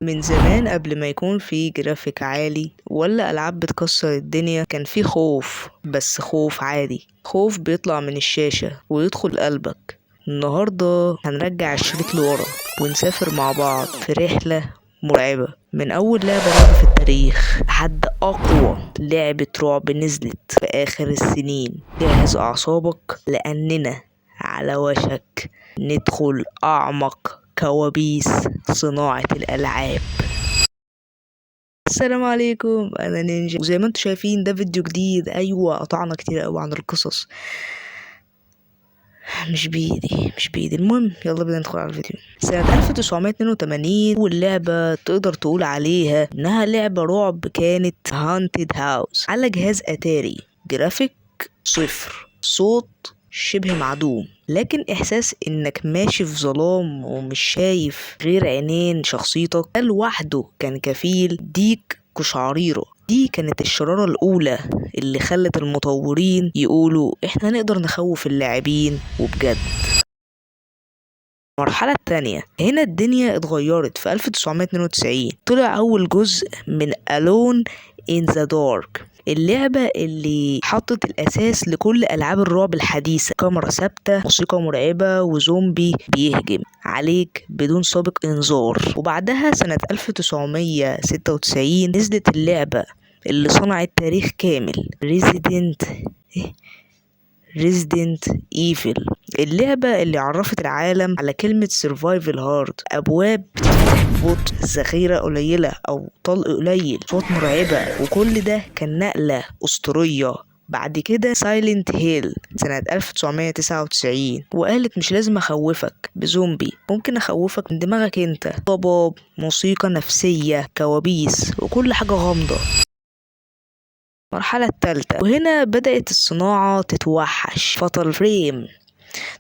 من زمان قبل ما يكون في جرافيك عالي ولا ألعاب بتكسر الدنيا، كان في خوف، بس خوف عادي، خوف بيطلع من الشاشة ويدخل قلبك. النهاردة هنرجع الشريط لورا ونسافر مع بعض في رحلة مرعبة، من أول لعبة رعب في التاريخ لحد أقوى لعبة رعب نزلت في آخر السنين. جهز أعصابك لأننا على وشك ندخل أعمق كوابيس صناعة الألعاب. السلام عليكم، أنا نينجا، وزي ما انتم شايفين ده فيديو جديد. أيوة، قطعنا كتير قوي عن القصص، مش بإيدي. المهم يلا بينا ندخل على الفيديو. سنة 1982 واللعبة تقدر تقول عليها إنها لعبة رعب، كانت هانتد هاوس على جهاز أتاري. جرافيك صفر، صوت شبه معدوم، لكن إحساس إنك ماشي في ظلام ومش شايف غير عينين شخصيتك ده لوحده كان كفيل ديك قشعريرة. دي كانت الشرارة الأولى اللي خلت المطورين يقولوا إحنا نقدر نخوف اللاعبين وبجد. المرحلة التانية هنا الدنيا اتغيرت. في 1992 طلع أول جزء من Alone in the Dark، اللعبة اللي حطت الأساس لكل ألعاب الرعب الحديثة. كاميرا ثابتة، موسيقى مرعبة، وزومبي بيهجم عليك بدون سابق إنذار. وبعدها سنة 1996 نزلت اللعبة اللي صنعت تاريخ كامل، ريزيدنت ايفل، اللعبة اللي عرفت العالم على كلمة سيرفايفل هارد. أبواب بتتفتح ببطء، ذخيرة قليلة أو طلق قليل، صوت مرعبة، وكل ده كان نقلة أسطورية. بعد كده سايلنت هيل سنة 1999 وقالت مش لازم أخوفك بزومبي، ممكن أخوفك من دماغك انت. ضباب، موسيقى نفسية، كوابيس، وكل حاجة غامضة. المرحلة التالتة وهنا بدأت الصناعة تتوحش. فاطل فريم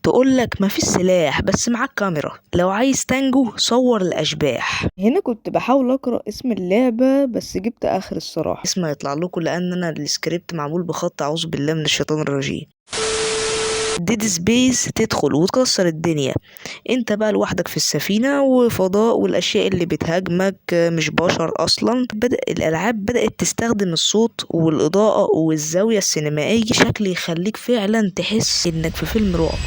تقولك مفيش سلاح بس معاك كاميرا، لو عايز تنجو صور الأشباح. هنا كنت بحاول أقرأ اسم اللعبة بس جبت آخر الصراحة، اسمها يطلع لكم لأن أنا السكريبت معمول بخط أعوذ بالله من الشيطان الرجيم. ديد سبيس تدخل وتكسر الدنيا، انت بقى لوحدك في السفينة وفضاء، والاشياء اللي بتهاجمك مش بشر اصلا. الالعاب بدأت تستخدم الصوت والاضاءة والزاوية السينمائية بشكل يخليك فعلا تحس انك في فيلم رعب.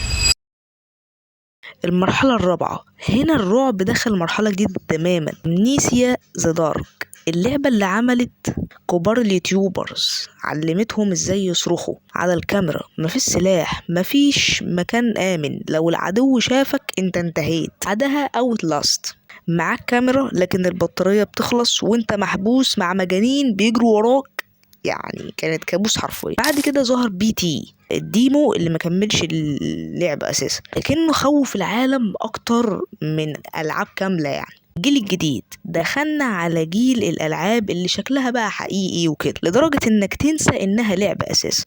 المرحلة الرابعة هنا الرعب دخل مرحلة جديدة تماما، امنيسيا ذا دارك، اللعبة اللي عملت كبار اليوتيوبرز، علمتهم ازاي يصرخوا على الكاميرا. مفيش سلاح، مفيش مكان آمن، لو العدو شافك انت انتهيت. بعدها اوت لاست، معاك كاميرا لكن البطارية بتخلص وانت محبوس مع مجانين بيجروا وراك، يعني كانت كابوس حرفيا. بعد كده ظهر بي تي الديمو اللي مكملش اللعبة اساسا، لكنه خوف العالم اكتر من العاب كاملة. يعني الجيل الجديد دخلنا على جيل الالعاب اللي شكلها بقى حقيقي وكده، لدرجة انك تنسى انها لعبة اساسا.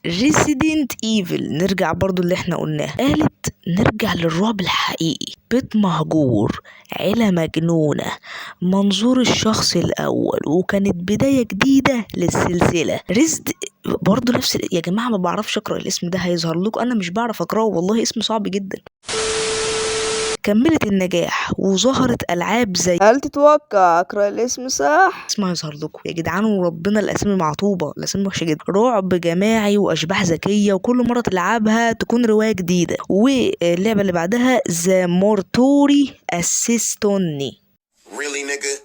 ريسيدنت ايفل، نرجع برضو اللي احنا قلناه، قالت نرجع للرعب الحقيقي. بيت مهجور، عيلة مجنونة، منظور الشخص الاول، وكانت بداية جديدة للسلسلة. برضو نفس يا جماعة ما بعرفش اقرأ الاسم ده، هيظهر لكم انا مش بعرف اقرأه والله، اسم صعب جدا. كملت النجاح وظهرت ألعاب زي، هل تتوقع أقرأ الاسم صح؟ اسمها يظهر لكم يا جدعان، وربنا الأسامي معطوبة، الأسامي وحشة جدا. رعب جماعي وأشباح ذكية، وكل مرة تلعبها تكون رواية جديدة. واللعبة اللي بعدها ذا مورتوري أسيستوني،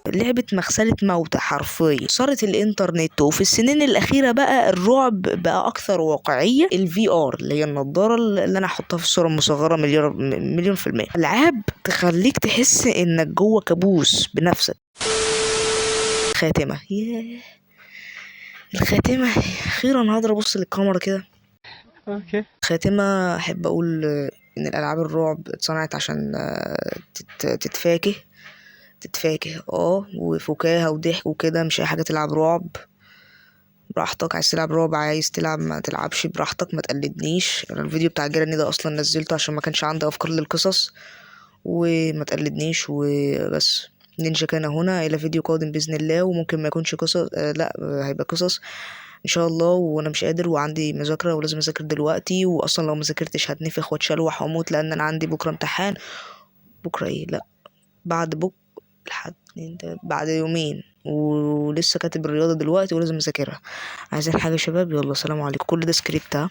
لعبة مغسلة موتى حرفيا، صارت الانترنت. وفي السنين الأخيرة بقى الرعب بقى أكثر واقعية. الفي ار اللي هي النضارة اللي أنا أحطها في الصورة المصغرة مليون في المية. ألعاب تخليك تحس إنك جوه كابوس بنفسك. خاتمة، ياه الخاتمة، أخيرا هقدر أبص للكاميرا كده. اوكي، خاتمة أحب أقول إن الألعاب الرعب اتصنعت عشان تتفاكه وفكاهة وضحك وكده، مش اي حاجة تلعب رعب. براحتك، عايز تلعب رعب، عايز تلعب ما تلعبش براحتك، ما تقلدنيش. انا الفيديو بتاع جيراني ده اصلا نزلته عشان ما كانش عندي افكار للقصص، وما تقلدنيش وبس. نينجا كان هنا، الى فيديو قادم باذن الله، وممكن ما يكونش قصص، لا هيبقى قصص ان شاء الله. وانا مش قادر وعندي مذاكره ولازم اذاكر دلوقتي، واصلا لو ما ذاكرتش هتنفخ واتشلوح واموت، لان انا عندي بكره امتحان. بكره ايه؟ لا بعد بكره، لحد بعد يومين، ولسه كاتب الرياضة دلوقتي ولازم اذاكرها. عايزين حاجة يا شباب؟ يلا سلام عليكم. كل ده سكريبت ها.